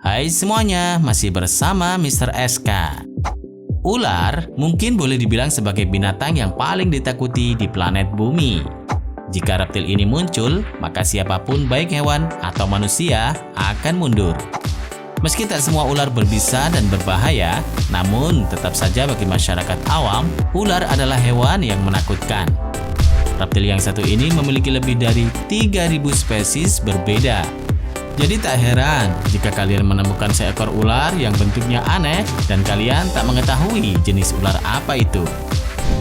Hai semuanya, masih bersama Mr. SK. Ular mungkin boleh dibilang sebagai binatang yang paling ditakuti di planet bumi. Jika reptil ini muncul, maka siapapun baik hewan atau manusia akan mundur. Meski tak semua ular berbisa dan berbahaya, namun tetap saja bagi masyarakat awam, ular adalah hewan yang menakutkan. Reptil yang satu ini memiliki lebih dari 3.000 spesies berbeda. Jadi tak heran jika kalian menemukan seekor ular yang bentuknya aneh dan kalian tak mengetahui jenis ular apa itu.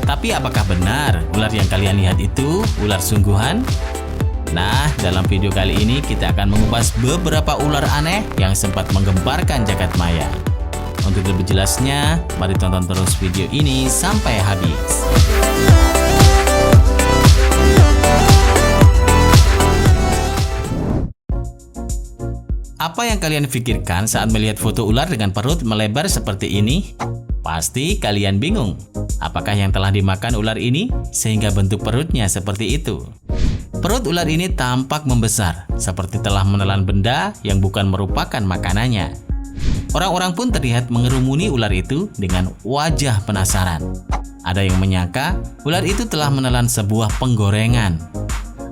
Tapi apakah benar ular yang kalian lihat itu ular sungguhan? Nah, dalam video kali ini kita akan mengupas beberapa ular aneh yang sempat menggemparkan jagat maya. Untuk lebih jelasnya, mari tonton terus video ini sampai habis. Apa yang kalian pikirkan saat melihat foto ular dengan perut melebar seperti ini? Pasti kalian bingung. Apakah yang telah dimakan ular ini sehingga bentuk perutnya seperti itu? Perut ular ini tampak membesar, seperti telah menelan benda yang bukan merupakan makanannya. Orang-orang pun terlihat mengerumuni ular itu dengan wajah penasaran. Ada yang menyangka ular itu telah menelan sebuah penggorengan.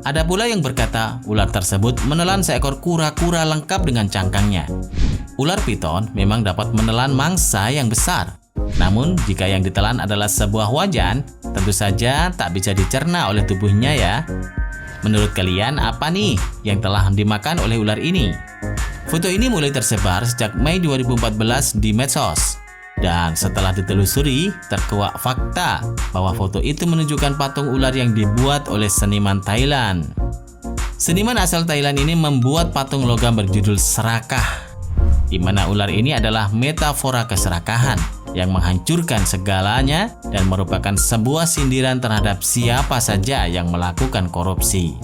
Ada pula yang berkata ular tersebut menelan seekor kura-kura lengkap dengan cangkangnya. Ular piton memang dapat menelan mangsa yang besar. Namun jika yang ditelan adalah sebuah wajan, tentu saja tak bisa dicerna oleh tubuhnya ya. Menurut kalian apa nih yang telah dimakan oleh ular ini? Foto ini mulai tersebar sejak Mei 2014 di medsos. Dan setelah ditelusuri, terkuak fakta bahwa foto itu menunjukkan patung ular yang dibuat oleh seniman Thailand. Seniman asal Thailand ini membuat patung logam berjudul Serakah, di mana ular ini adalah metafora keserakahan yang menghancurkan segalanya dan merupakan sebuah sindiran terhadap siapa saja yang melakukan korupsi.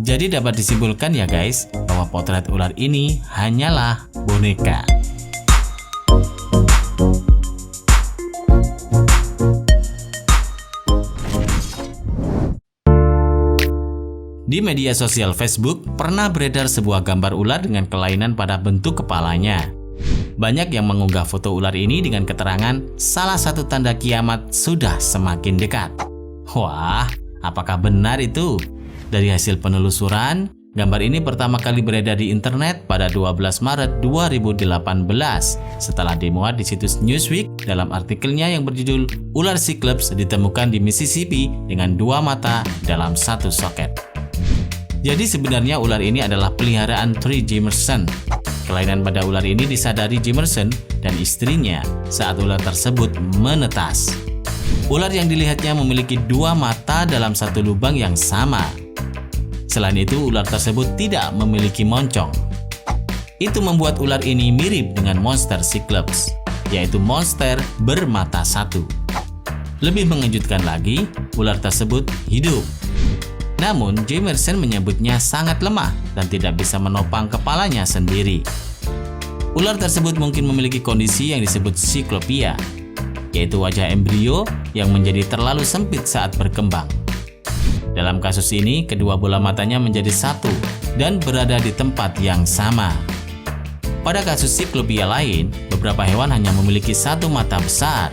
Jadi dapat disimpulkan ya guys, bahwa potret ular ini hanyalah boneka. Di media sosial Facebook pernah beredar sebuah gambar ular dengan kelainan pada bentuk kepalanya. Banyak yang mengunggah foto ular ini dengan keterangan salah satu tanda kiamat sudah semakin dekat. Wah, apakah benar itu? Dari hasil penelusuran, gambar ini pertama kali beredar di internet pada 12 Maret 2018 setelah dimuat di situs Newsweek dalam artikelnya yang berjudul Ular Cyclops ditemukan di Mississippi dengan 2 mata dalam satu soket. Jadi sebenarnya ular ini adalah peliharaan Trey Jamerson. Kelainan pada ular ini disadari Jamerson dan istrinya saat ular tersebut menetas. Ular yang dilihatnya memiliki 2 mata dalam satu lubang yang sama. Selain itu, ular tersebut tidak memiliki moncong. Itu membuat ular ini mirip dengan monster Cyclops, yaitu monster bermata satu. Lebih mengejutkan lagi, ular tersebut hidup. Namun, Jamerson menyebutnya sangat lemah dan tidak bisa menopang kepalanya sendiri. Ular tersebut mungkin memiliki kondisi yang disebut cyclopia, yaitu wajah embrio yang menjadi terlalu sempit saat berkembang. Dalam kasus ini, kedua bola matanya menjadi satu dan berada di tempat yang sama. Pada kasus cyclopia lain, beberapa hewan hanya memiliki satu mata besar.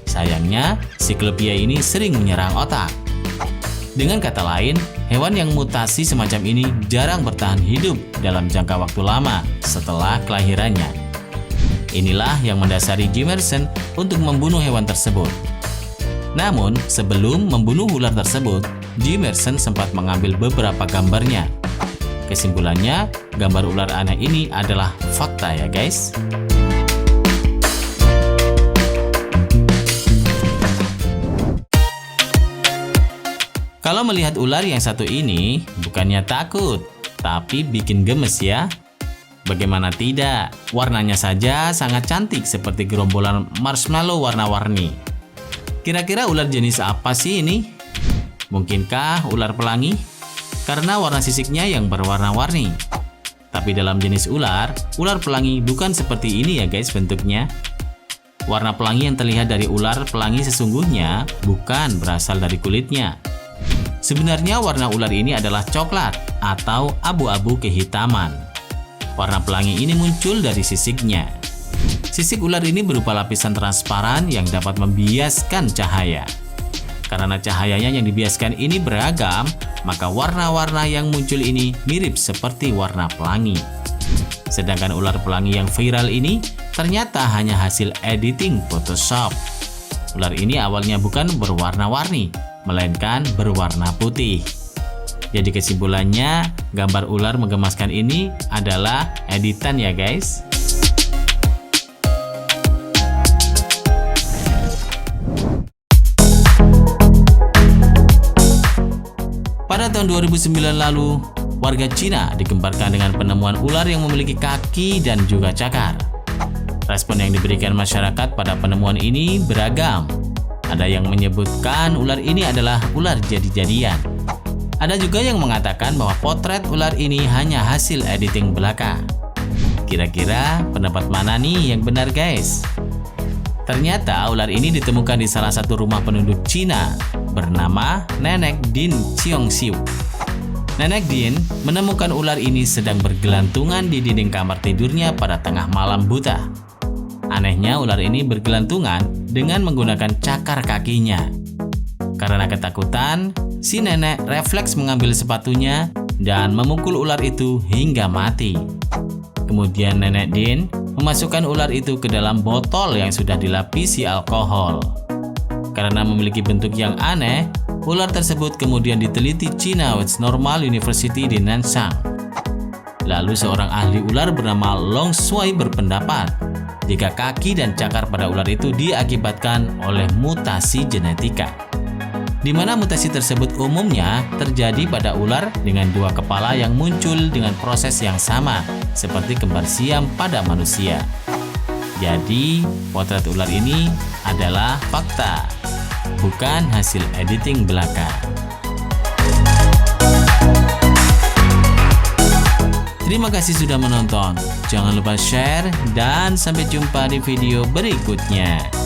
Sayangnya, cyclopia ini sering menyerang otak. Dengan kata lain, hewan yang mutasi semacam ini jarang bertahan hidup dalam jangka waktu lama setelah kelahirannya. Inilah yang mendasari Jamerson untuk membunuh hewan tersebut. Namun, sebelum membunuh ular tersebut, Jamerson sempat mengambil beberapa gambarnya. Kesimpulannya, gambar ular aneh ini adalah fakta ya guys. Kalau melihat ular yang satu ini, bukannya takut, tapi bikin gemes ya. Bagaimana tidak, warnanya saja sangat cantik seperti gerombolan marshmallow warna-warni. Kira-kira ular jenis apa sih ini? Mungkinkah ular pelangi? Karena warna sisiknya yang berwarna-warni. Tapi dalam jenis ular pelangi bukan seperti ini ya guys bentuknya. Warna pelangi yang terlihat dari ular pelangi sesungguhnya bukan berasal dari kulitnya. Sebenarnya warna ular ini adalah coklat atau abu-abu kehitaman. Warna pelangi ini muncul dari sisiknya. Sisik ular ini berupa lapisan transparan yang dapat membiaskan cahaya. Karena cahayanya yang dibiaskan ini beragam, maka warna-warna yang muncul ini mirip seperti warna pelangi. Sedangkan ular pelangi yang viral ini ternyata hanya hasil editing Photoshop. Ular ini awalnya bukan berwarna-warni, melainkan berwarna putih. Jadi kesimpulannya, gambar ular menggemaskan ini adalah editan ya guys. Pada tahun 2009 lalu, warga Cina digemparkan dengan penemuan ular yang memiliki kaki dan juga cakar. Respon yang diberikan masyarakat pada penemuan ini beragam. Ada yang menyebutkan ular ini adalah ular jadi-jadian. Ada juga yang mengatakan bahwa potret ular ini hanya hasil editing belaka. Kira-kira pendapat mana nih yang benar guys? Ternyata ular ini ditemukan di salah satu rumah penduduk Cina bernama Nenek Din Xiongxiu. Nenek Din menemukan ular ini sedang bergelantungan di dinding kamar tidurnya pada tengah malam buta. Anehnya ular ini bergelantungan dengan menggunakan cakar kakinya. Karena ketakutan, si nenek refleks mengambil sepatunya dan memukul ular itu hingga mati. Kemudian Nenek Din memasukkan ular itu ke dalam botol yang sudah dilapisi alkohol. Karena memiliki bentuk yang aneh, ular tersebut kemudian diteliti China West Normal University di Nanshan. Lalu seorang ahli ular bernama Long Shuai berpendapat jika kaki dan cakar pada ular itu diakibatkan oleh mutasi genetika, di mana mutasi tersebut umumnya terjadi pada ular dengan dua kepala yang muncul dengan proses yang sama seperti kembar siam pada manusia. Jadi, potret ular ini adalah fakta, bukan hasil editing belaka. Terima kasih sudah menonton. Jangan lupa share dan sampai jumpa di video berikutnya.